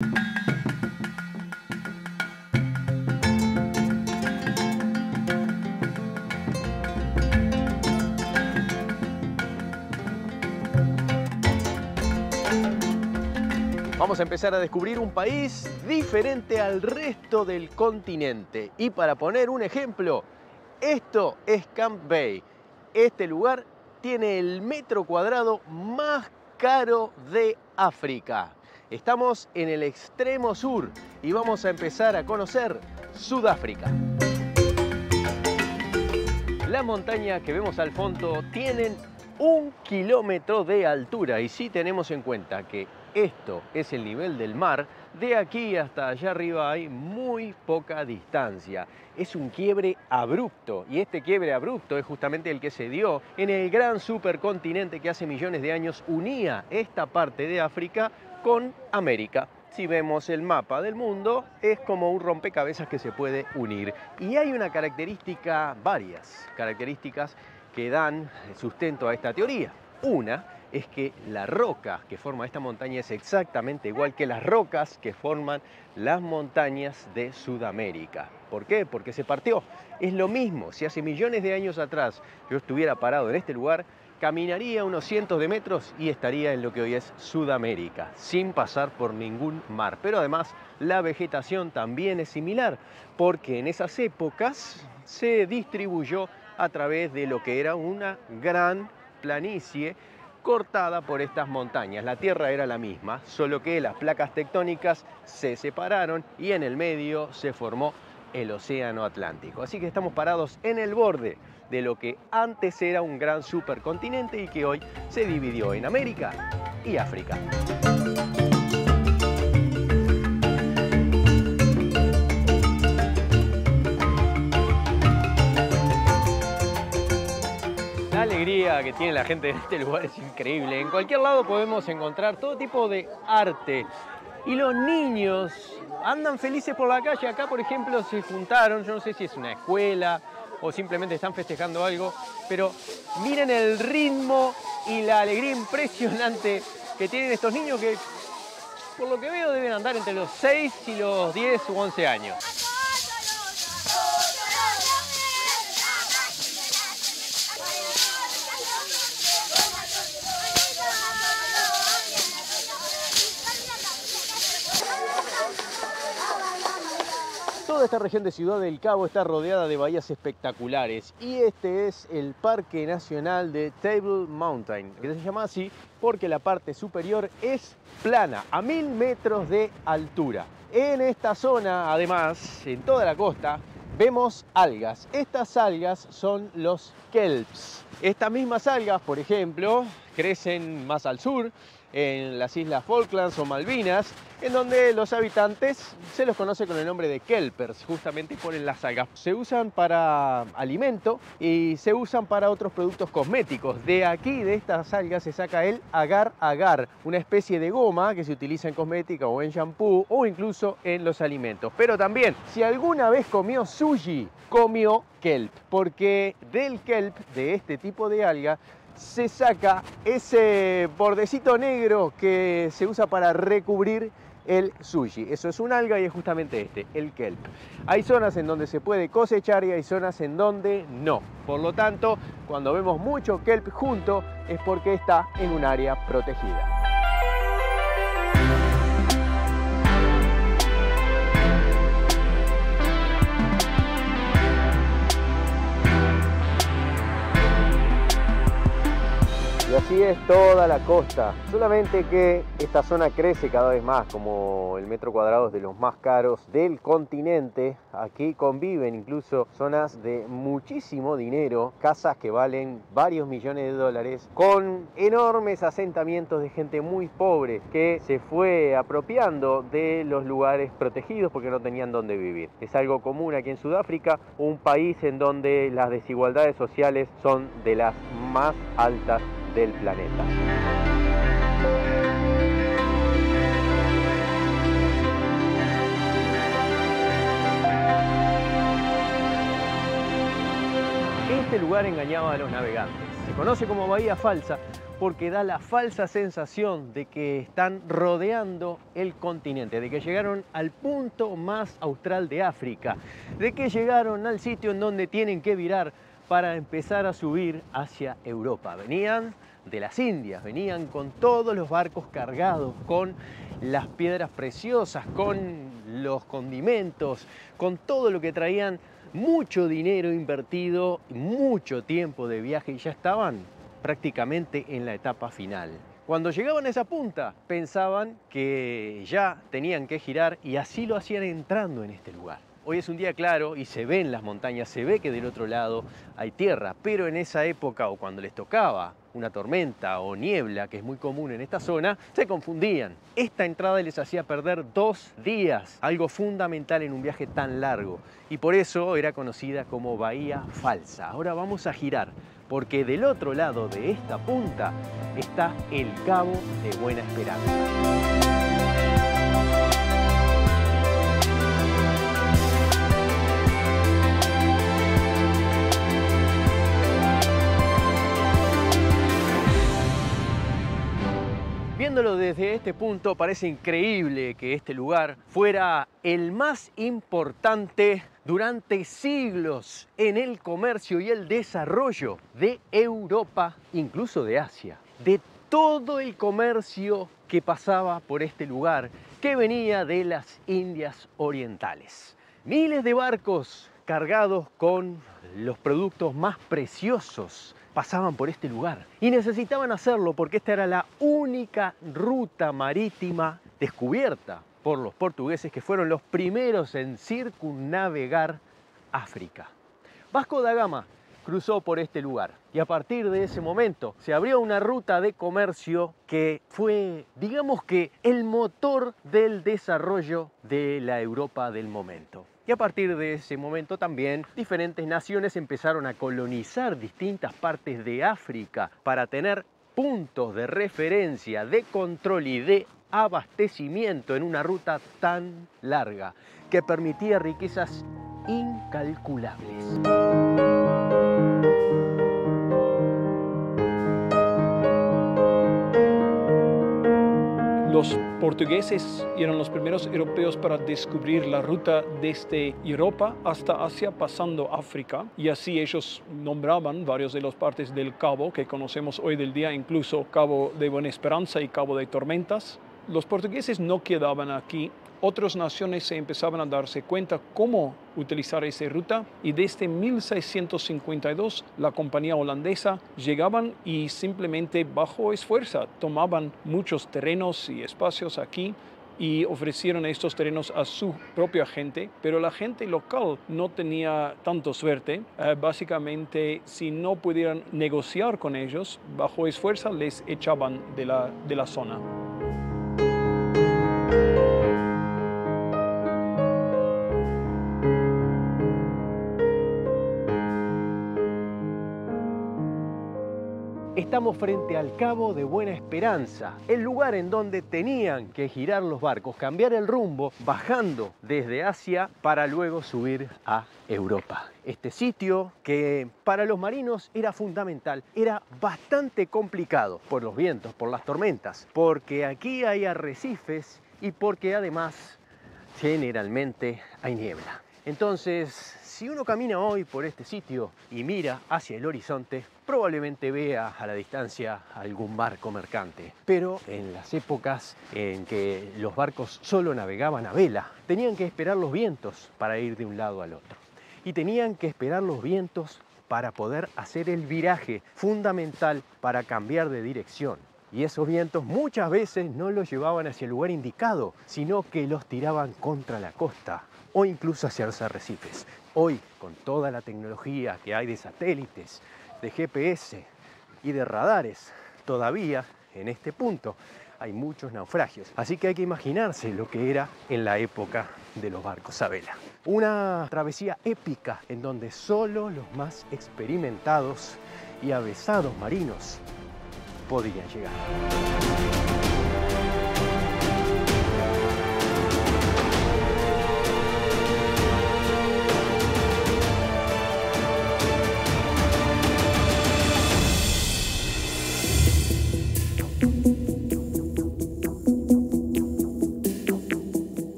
Vamos a empezar a descubrir un país diferente al resto del continente. Y para poner un ejemplo, esto es Camp Bay. Este lugar tiene el metro cuadrado más caro de África. Estamos en el extremo sur y vamos a empezar a conocer Sudáfrica. Las montañas que vemos al fondo tienen 1 kilómetro de altura y si tenemos en cuenta que esto es el nivel del mar, de aquí hasta allá arriba hay muy poca distancia. Es un quiebre abrupto y este quiebre abrupto es justamente el que se dio en el gran supercontinente que hace millones de años unía esta parte de África con América. Si vemos el mapa del mundo, es como un rompecabezas que se puede unir. Y hay una característica, varias características que dan sustento a esta teoría. Una es que la roca que forma esta montaña es exactamente igual que las rocas que forman las montañas de Sudamérica. ¿Por qué? Porque se partió. Es lo mismo, si hace millones de años atrás yo estuviera parado en este lugar, caminaría unos cientos de metros y estaría en lo que hoy es Sudamérica, sin pasar por ningún mar. Pero además la vegetación también es similar, porque en esas épocas se distribuyó a través de lo que era una gran planicie cortada por estas montañas. La tierra era la misma, solo que las placas tectónicas se separaron y en el medio se formó el océano Atlántico. Así que estamos parados en el borde de lo que antes era un gran supercontinente y que hoy se dividió en América y África. La alegría que tiene la gente en este lugar es increíble. En cualquier lado podemos encontrar todo tipo de arte. Y los niños andan felices por la calle. Acá, por ejemplo, se juntaron, yo no sé si es una escuela o simplemente están festejando algo, pero miren el ritmo y la alegría impresionante que tienen estos niños que, por lo que veo, deben andar entre los 6 y los 10 u 11 años. Toda esta región de Ciudad del Cabo está rodeada de bahías espectaculares y este es el Parque Nacional de Table Mountain, que se llama así porque la parte superior es plana, a 1000 metros de altura. En esta zona, además, en toda la costa, vemos algas. Estas algas son los kelps. Estas mismas algas, por ejemplo, crecen más al sur, en las Islas Falklands o Malvinas, en donde los habitantes se los conoce con el nombre de kelpers, justamente por las algas. Se usan para alimento y se usan para otros productos cosméticos. De aquí, de estas algas, se saca el agar-agar, una especie de goma que se utiliza en cosmética o en shampoo o incluso en los alimentos. Pero también, si alguna vez comió sushi, comió kelp, porque del kelp, de este tipo de alga, se saca ese bordecito negro que se usa para recubrir el sushi. Eso es un alga y es justamente este, el kelp. Hay zonas en donde se puede cosechar y hay zonas en donde no. Por lo tanto, cuando vemos mucho kelp junto es porque está en un área protegida. Y así es toda la costa, solamente que esta zona crece cada vez más, como el metro cuadrado es de los más caros del continente. Aquí conviven incluso zonas de muchísimo dinero, casas que valen varios millones de dólares, con enormes asentamientos de gente muy pobre que se fue apropiando de los lugares protegidos porque no tenían dónde vivir. Es algo común aquí en Sudáfrica, un país en donde las desigualdades sociales son de las más altas del planeta. Este lugar engañaba a los navegantes. Se conoce como Bahía Falsa porque da la falsa sensación de que están rodeando el continente, de que llegaron al punto más austral de África, de que llegaron al sitio en donde tienen que virar para empezar a subir hacia Europa. Venían de las Indias, venían con todos los barcos cargados, con las piedras preciosas, con los condimentos, con todo lo que traían, mucho dinero invertido, mucho tiempo de viaje, y ya estaban prácticamente en la etapa final. Cuando llegaban a esa punta, pensaban que ya tenían que girar, y así lo hacían entrando en este lugar. Hoy es un día claro y se ven las montañas, se ve que del otro lado hay tierra, pero en esa época, o cuando les tocaba una tormenta o niebla, que es muy común en esta zona, se confundían. Esta entrada les hacía perder 2 días, algo fundamental en un viaje tan largo, y por eso era conocida como Bahía Falsa. Ahora vamos a girar, porque del otro lado de esta punta está el Cabo de Buena Esperanza. Viéndolo desde este punto, parece increíble que este lugar fuera el más importante durante siglos en el comercio y el desarrollo de Europa, incluso de Asia. De todo el comercio que pasaba por este lugar, que venía de las Indias Orientales. Miles de barcos cargados con los productos más preciosos pasaban por este lugar, y necesitaban hacerlo porque esta era la única ruta marítima descubierta por los portugueses, que fueron los primeros en circunnavegar África. Vasco da Gama cruzó por este lugar, y a partir de ese momento se abrió una ruta de comercio que fue, digamos que, el motor del desarrollo de la Europa del momento. Y a partir de ese momento también diferentes naciones empezaron a colonizar distintas partes de África para tener puntos de referencia, de control y de abastecimiento en una ruta tan larga que permitía riquezas incalculables. Los portugueses eran los primeros europeos para descubrir la ruta desde Europa hasta Asia, pasando África, y así ellos nombraban varios de las partes del cabo que conocemos hoy del día, incluso Cabo de Buena Esperanza y Cabo de Tormentas. Los portugueses no quedaban aquí. Otras naciones se empezaban a darse cuenta cómo utilizar esa ruta, y desde 1652 la compañía holandesa llegaban y simplemente bajo esfuerzo tomaban muchos terrenos y espacios aquí y ofrecieron estos terrenos a su propia gente, pero la gente local no tenía tanto suerte. Básicamente, si no pudieran negociar con ellos, bajo esfuerzo les echaban de la zona. Estamos frente al Cabo de Buena Esperanza, el lugar en donde tenían que girar los barcos, cambiar el rumbo, bajando desde Asia para luego subir a Europa. Este sitio, que para los marinos era fundamental, era bastante complicado por los vientos, por las tormentas, porque aquí hay arrecifes y porque además generalmente hay niebla. Entonces, si uno camina hoy por este sitio y mira hacia el horizonte, probablemente vea a la distancia algún barco mercante. Pero en las épocas en que los barcos solo navegaban a vela, tenían que esperar los vientos para ir de un lado al otro. Y tenían que esperar los vientos para poder hacer el viraje fundamental para cambiar de dirección. Y esos vientos muchas veces no los llevaban hacia el lugar indicado, sino que los tiraban contra la costa o incluso hacia los arrecifes. Hoy, con toda la tecnología que hay de satélites, de GPS y de radares, todavía en este punto hay muchos naufragios. Así que hay que imaginarse lo que era en la época de los barcos a vela. Una travesía épica en donde solo los más experimentados y avesados marinos podían llegar.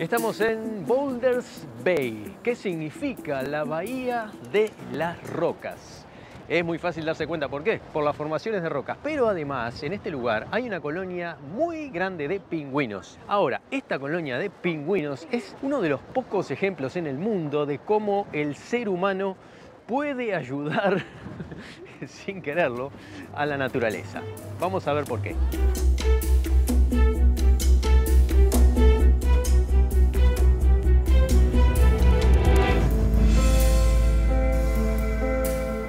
Estamos en Boulders Bay. ¿Qué significa la Bahía de las Rocas? Es muy fácil darse cuenta por qué, por las formaciones de rocas. Pero además, en este lugar hay una colonia muy grande de pingüinos. Ahora, esta colonia de pingüinos es uno de los pocos ejemplos en el mundo de cómo el ser humano puede ayudar, sin quererlo, a la naturaleza. Vamos a ver por qué.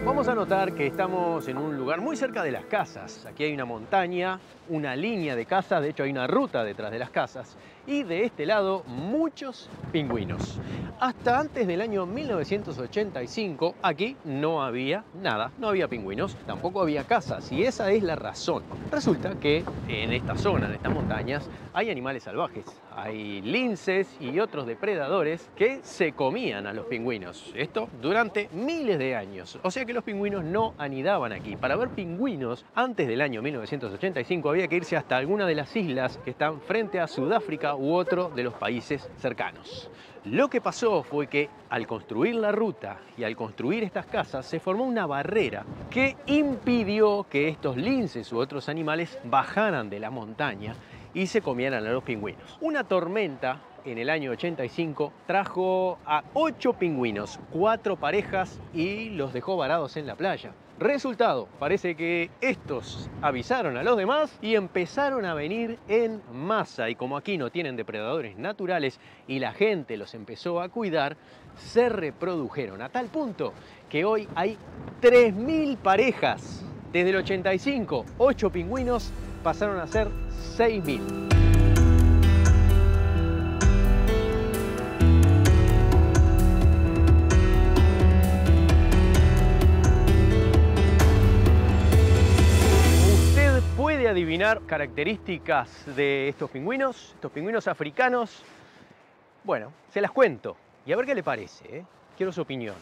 Vamos a notar que estamos en un lugar muy cerca de las casas. Aquí hay una montaña, una línea de casas, de hecho hay una ruta detrás de las casas. Y de este lado, muchos pingüinos. Hasta antes del año 1985, aquí no había nada, no había pingüinos, tampoco había casas. Y esa es la razón. Resulta que en esta zona, en estas montañas, hay animales salvajes. Hay linces y otros depredadores que se comían a los pingüinos. Esto durante miles de años. O sea que los pingüinos no anidaban aquí. Para ver pingüinos, antes del año 1985 había que irse hasta alguna de las islas que están frente a Sudáfrica u otro de los países cercanos. Lo que pasó fue que al construir la ruta y al construir estas casas se formó una barrera que impidió que estos linces u otros animales bajaran de la montaña y se comieran a los pingüinos. Una tormenta en el año 85 trajo a 8 pingüinos, 4 parejas, y los dejó varados en la playa. Resultado, parece que estos avisaron a los demás y empezaron a venir en masa. Y como aquí no tienen depredadores naturales y la gente los empezó a cuidar, se reprodujeron a tal punto que hoy hay 3.000 parejas. Desde el 85, 8 pingüinos pasaron a ser 6.000. ¿Puede adivinar características de estos pingüinos africanos? Bueno, se las cuento y a ver qué le parece, ¿eh? Quiero su opinión.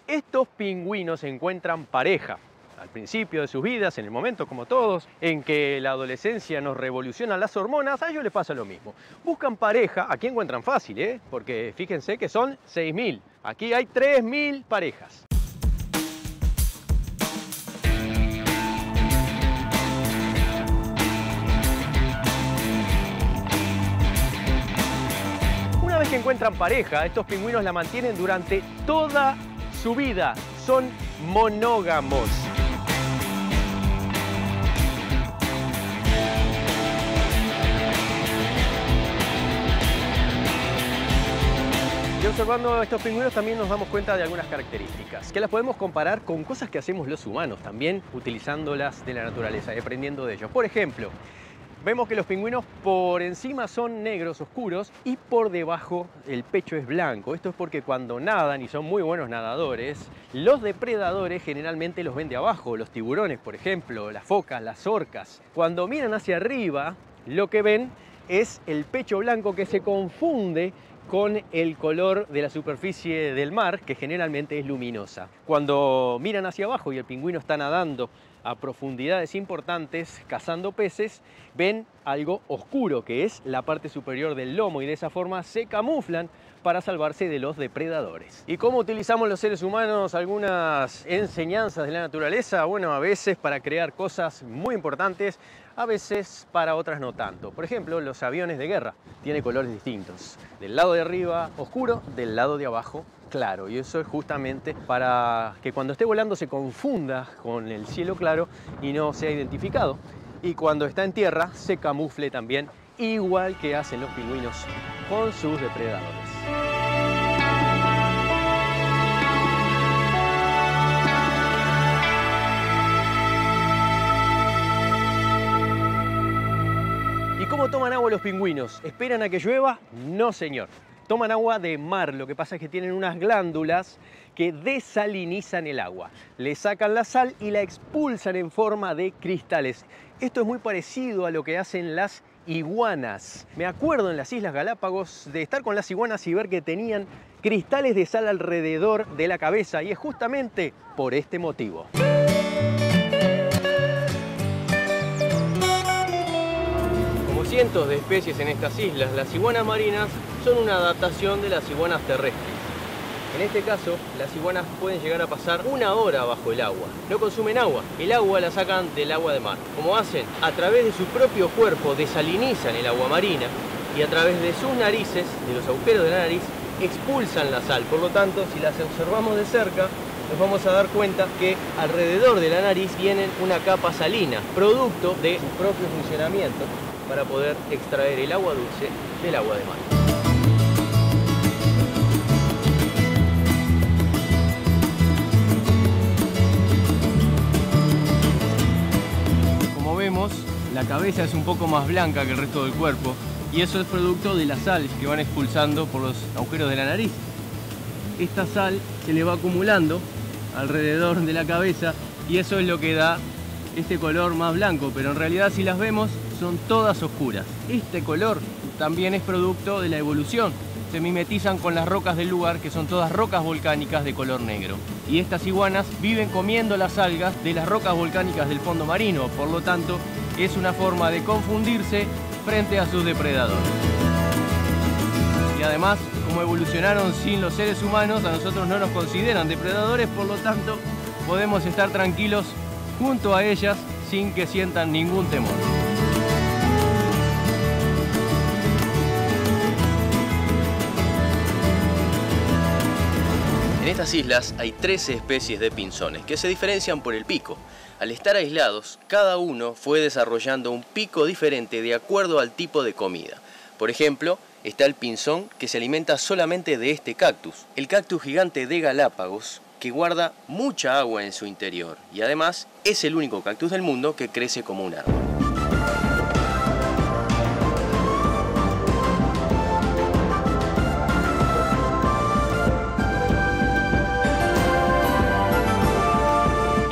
Estos pingüinos encuentran pareja al principio de sus vidas, en el momento como todos, en que la adolescencia nos revoluciona las hormonas. A ellos les pasa lo mismo. Buscan pareja, aquí encuentran fácil, ¿eh? Porque fíjense que son 6.000. Aquí hay 3.000 parejas. Una vez que encuentran pareja, estos pingüinos la mantienen durante toda su vida. Son monógamos. Y observando a estos pingüinos también nos damos cuenta de algunas características que las podemos comparar con cosas que hacemos los humanos, también utilizándolas de la naturaleza y aprendiendo de ellos. Por ejemplo, vemos que los pingüinos por encima son negros oscuros y por debajo el pecho es blanco. Esto es porque cuando nadan, y son muy buenos nadadores, los depredadores generalmente los ven de abajo. Los tiburones, por ejemplo, las focas, las orcas. Cuando miran hacia arriba, lo que ven es el pecho blanco que se confunde con el color de la superficie del mar, que generalmente es luminosa. Cuando miran hacia abajo y el pingüino está nadando a profundidades importantes, cazando peces, ven algo oscuro, que es la parte superior del lomo, y de esa forma se camuflan para salvarse de los depredadores. ¿Y cómo utilizamos los seres humanos algunas enseñanzas de la naturaleza? Bueno, a veces para crear cosas muy importantes, a veces para otras no tanto. Por ejemplo, los aviones de guerra tienen colores distintos. Del lado de arriba oscuro, del lado de abajo claro. Y eso es justamente para que cuando esté volando se confunda con el cielo claro y no sea identificado. Y cuando está en tierra se camufle también, igual que hacen los pingüinos con sus depredadores. ¿Y cómo toman agua los pingüinos? ¿Esperan a que llueva? No, señor. Toman agua de mar. Lo que pasa es que tienen unas glándulas que desalinizan el agua. Le sacan la sal y la expulsan en forma de cristales. Esto es muy parecido a lo que hacen las iguanas. Me acuerdo en las Islas Galápagos de estar con las iguanas y ver que tenían cristales de sal alrededor de la cabeza, y es justamente por este motivo. Cientos de especies en estas islas, las iguanas marinas son una adaptación de las iguanas terrestres. En este caso, las iguanas pueden llegar a pasar 1 hora bajo el agua. No consumen agua, el agua la sacan del agua de mar. ¿Cómo hacen? A través de su propio cuerpo desalinizan el agua marina y a través de sus narices, de los agujeros de la nariz, expulsan la sal. Por lo tanto, si las observamos de cerca, nos vamos a dar cuenta que alrededor de la nariz tienen una capa salina, producto de su propio funcionamiento para poder extraer el agua dulce del agua de mar. Como vemos, la cabeza es un poco más blanca que el resto del cuerpo y eso es producto de la sal que van expulsando por los agujeros de la nariz. Esta sal se le va acumulando alrededor de la cabeza y eso es lo que da este color más blanco, pero en realidad si las vemos son todas oscuras. Este color también es producto de la evolución. Se mimetizan con las rocas del lugar, que son todas rocas volcánicas de color negro. Y estas iguanas viven comiendo las algas de las rocas volcánicas del fondo marino, por lo tanto es una forma de confundirse frente a sus depredadores. Y además, como evolucionaron sin los seres humanos, a nosotros no nos consideran depredadores, por lo tanto podemos estar tranquilos junto a ellas sin que sientan ningún temor. En estas islas hay 13 especies de pinzones que se diferencian por el pico. Al estar aislados, cada uno fue desarrollando un pico diferente de acuerdo al tipo de comida. Por ejemplo, está el pinzón que se alimenta solamente de este cactus, el cactus gigante de Galápagos, que guarda mucha agua en su interior y además es el único cactus del mundo que crece como un árbol.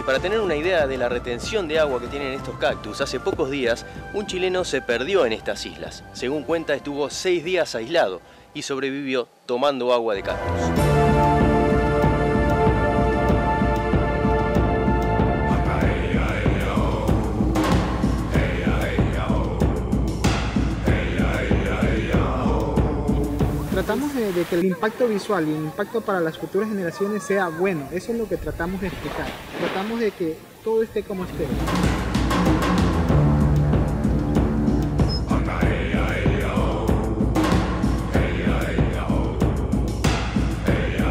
Para tener una idea de la retención de agua que tienen estos cactus, hace pocos días un chileno se perdió en estas islas. Según cuenta, estuvo 6 días aislado y sobrevivió tomando agua de cactus. Tratamos de que el impacto visual y el impacto para las futuras generaciones sea bueno. Eso es lo que tratamos de explicar. Tratamos de que todo esté como esté.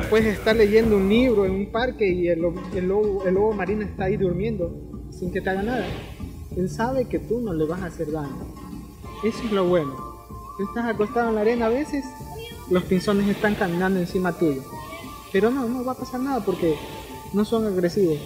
Puedes estar leyendo un libro en un parque y el lobo marino está ahí durmiendo sin que te haga nada. Él sabe que tú no le vas a hacer daño. Eso es lo bueno. Tú estás acostado en la arena a veces, los pinzones están caminando encima tuyo. Pero no va a pasar nada porque no son agresivos.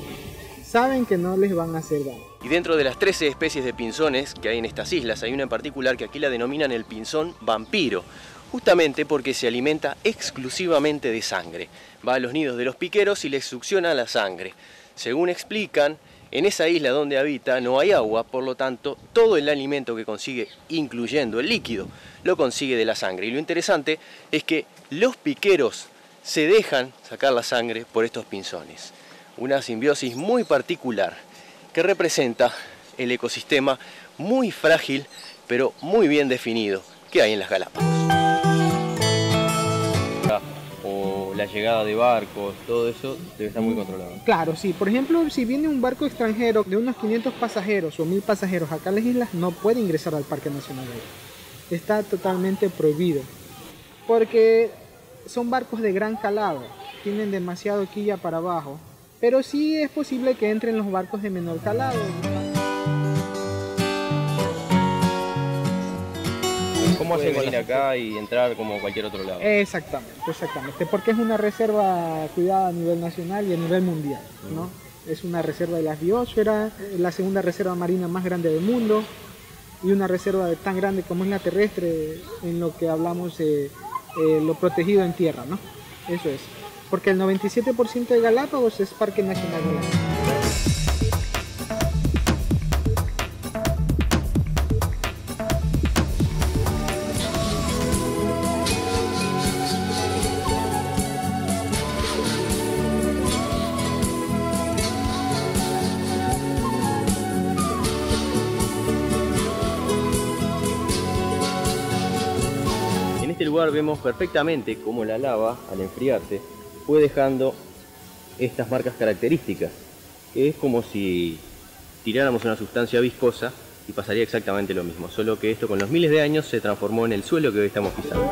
Saben que no les van a hacer daño. Y dentro de las 13 especies de pinzones que hay en estas islas, hay una en particular que aquí la denominan el pinzón vampiro, justamente porque se alimenta exclusivamente de sangre. Va a los nidos de los piqueros y les succiona la sangre. Según explican, en esa isla donde habita no hay agua, por lo tanto, todo el alimento que consigue, incluyendo el líquido, lo consigue de la sangre. Y lo interesante es que los piqueros se dejan sacar la sangre por estos pinzones. Una simbiosis muy particular que representa el ecosistema muy frágil, pero muy bien definido que hay en las Galápagos. O la llegada de barcos, todo eso debe estar muy controlado. Claro, sí. Por ejemplo, si viene un barco extranjero de unos 500 pasajeros o 1000 pasajeros acá a las islas, no puede ingresar al Parque Nacional. Está totalmente prohibido. Porque son barcos de gran calado, tienen demasiado quilla para abajo. Pero sí es posible que entren los barcos de menor calado. ¿Cómo hacen venir acá y entrar como cualquier otro lado? Exactamente, porque es una reserva cuidada a nivel nacional y a nivel mundial, ¿no? Es una reserva de la biosfera, la segunda reserva marina más grande del mundo y una reserva tan grande como es la terrestre en lo que hablamos de lo protegido en tierra, ¿no? Eso es, porque el 97% de Galápagos es Parque Nacional Galápagos. En este lugar vemos perfectamente cómo la lava, al enfriarse, fue dejando estas marcas características, que es como si tiráramos una sustancia viscosa y pasaría exactamente lo mismo, solo que esto con los miles de años se transformó en el suelo que hoy estamos pisando.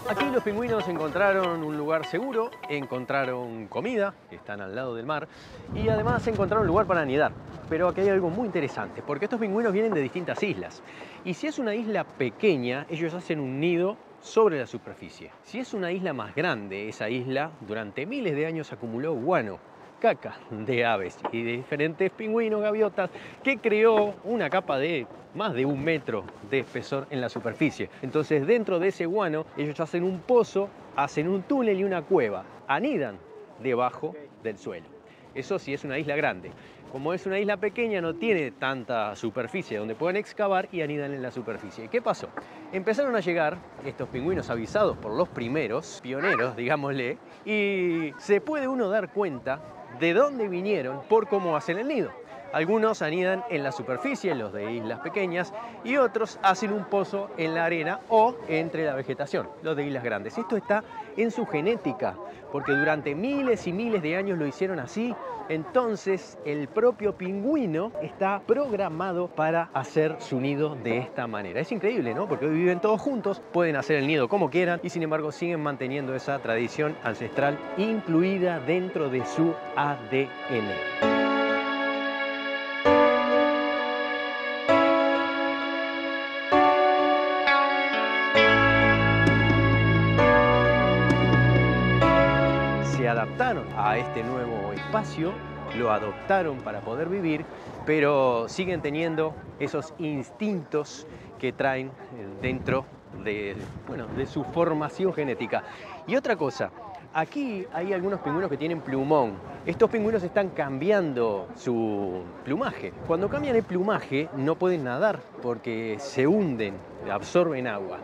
Aquí los pingüinos encontraron un lugar seguro, encontraron comida, que están al lado del mar, y además encontraron un lugar para anidar. Pero aquí hay algo muy interesante, porque estos pingüinos vienen de distintas islas. Y si es una isla pequeña, ellos hacen un nido sobre la superficie. Si es una isla más grande, esa isla durante miles de años acumuló guano, caca de aves y de diferentes pingüinos, gaviotas, que creó una capa de más de 1 metro de espesor en la superficie. Entonces, dentro de ese guano, ellos hacen un pozo, hacen un túnel y una cueva. Anidan debajo del suelo. Eso sí es una isla grande. Como es una isla pequeña, no tiene tanta superficie donde puedan excavar y anidan en la superficie. ¿Qué pasó? Empezaron a llegar estos pingüinos avisados por los primeros, pioneros, digámosle, y se puede uno dar cuenta de dónde vinieron por cómo hacen el nido. Algunos anidan en la superficie, los de islas pequeñas, y otros hacen un pozo en la arena o entre la vegetación, los de islas grandes. Esto está en su genética, porque durante miles y miles de años lo hicieron así. Entonces el propio pingüino está programado para hacer su nido de esta manera. Es increíble, ¿no? Porque hoy viven todos juntos, pueden hacer el nido como quieran y sin embargo siguen manteniendo esa tradición ancestral incluida dentro de su ADN. Se adaptaron a este nuevo espacio, lo adoptaron para poder vivir, pero siguen teniendo esos instintos que traen dentro de su formación genética. Y otra cosa, aquí hay algunos pingüinos que tienen plumón. Estos pingüinos están cambiando su plumaje. Cuando cambian el plumaje no pueden nadar porque se hunden, absorben agua.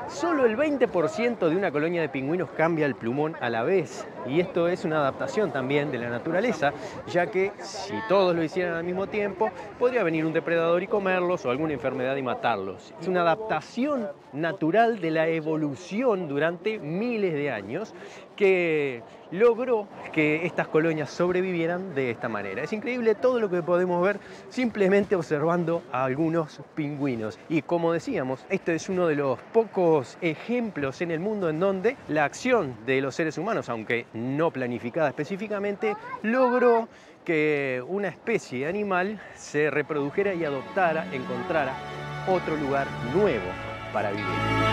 Solo el 20% de una colonia de pingüinos cambia el plumón a la vez. Y esto es una adaptación también de la naturaleza, ya que si todos lo hicieran al mismo tiempo, podría venir un depredador y comerlos o alguna enfermedad y matarlos. Es una adaptación natural de la evolución durante miles de años que logró que estas colonias sobrevivieran de esta manera. Es increíble todo lo que podemos ver simplemente observando a algunos pingüinos. Y como decíamos, este es uno de los pocos ejemplos en el mundo en donde la acción de los seres humanos, aunque no planificada específicamente, logró que una especie animal se reprodujera y adoptara, encontrara otro lugar nuevo para vivir.